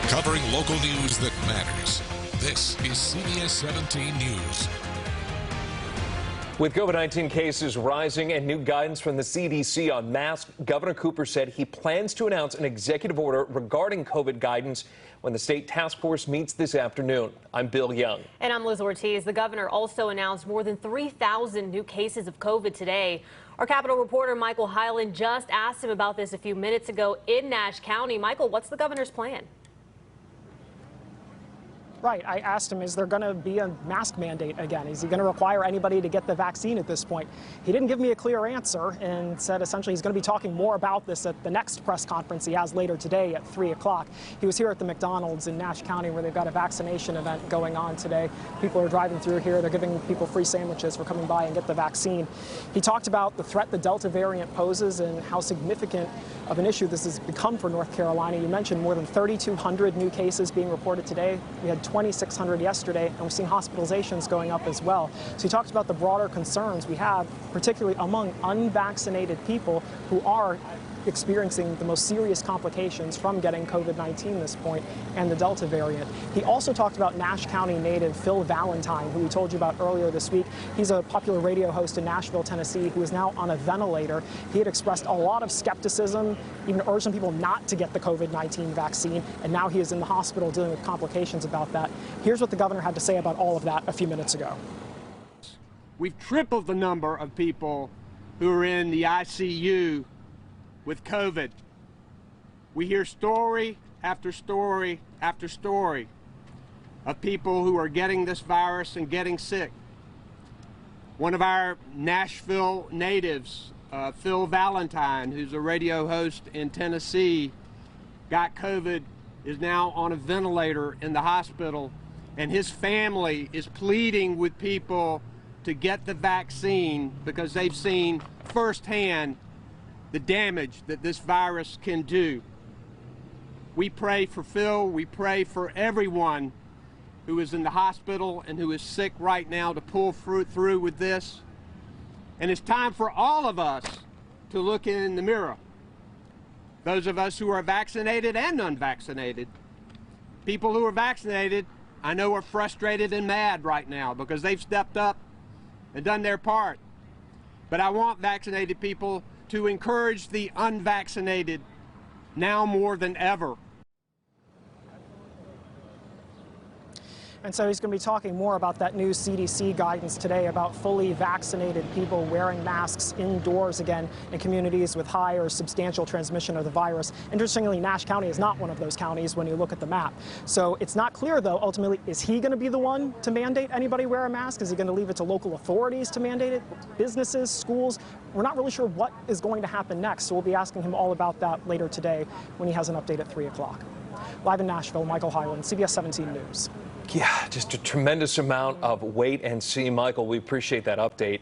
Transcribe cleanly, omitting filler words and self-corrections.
covering local news that matters. This is CBS 17 News. With COVID-19 cases rising and new guidance from the CDC on masks, Governor Cooper said he plans to announce an executive order regarding COVID guidance when the state task force meets this afternoon. I'm Bill Young. And I'm Liz Ortiz. The governor also announced more than 3,000 new cases of COVID today. Our Capitol reporter Michael Hyland just asked him about this a few minutes ago in Nash County. Michael, what's the governor's plan? Right. I asked him, is there going to be a mask mandate again? Is he going to require anybody to get the vaccine at this point? He didn't give me a clear answer and said essentially he's going to be talking more about this at the next press conference he has later today at 3 o'clock. He was here at the McDonald's in Nash County where they've got a vaccination event going on today. People are driving through here. They're giving people free sandwiches for coming by and get the vaccine. He talked about the threat the Delta variant poses and how significant of an issue this has become for North Carolina. You mentioned more than 3,200 new cases being reported today. We had 2,600 yesterday, and we're seeing hospitalizations going up as well. So he talked about the broader concerns we have, particularly among unvaccinated people who are experiencing the most serious complications from getting COVID-19 at this point and the Delta variant. He also talked about Nash County native Phil Valentine, who we told you about earlier this week. He's a popular radio host in Nashville, Tennessee, who is now on a ventilator. He had expressed a lot of skepticism, even urging people not to get the COVID-19 vaccine, and now he is in the hospital dealing with complications about that. Here's what the governor had to say about all of that a few minutes ago. We've tripled the number of people who are in the ICU with COVID. We hear story after story after story of people who are getting this virus and getting sick. One of our Nashville natives, Phil Valentine, who's a radio host in Tennessee, got COVID, is now on a ventilator in the hospital, and his family is pleading with people to get the vaccine because they've seen firsthand the damage that this virus can do. We pray for Phil, we pray for everyone who is in the hospital and who is sick right now to pull through with this. And it's time for all of us to look in the mirror. Those of us who are vaccinated and unvaccinated. People who are vaccinated, I know, are frustrated and mad right now because they've stepped up and done their part. But I want vaccinated people to encourage the unvaccinated now more than ever. And so he's going to be talking more about that new CDC guidance today about fully vaccinated people wearing masks indoors again in communities with high or substantial transmission of the virus. Interestingly, Nash County is not one of those counties when you look at the map. So it's not clear, though, ultimately, is he going to be the one to mandate anybody wear a mask? Is he going to leave it to local authorities to mandate it? Businesses, schools? We're not really sure what is going to happen next. So we'll be asking him all about that later today when he has an update at 3 o'clock. Live in Nashville, Michael Hyland, CBS 17 News. Yeah, just a tremendous amount of wait and see. Michael, we appreciate that update.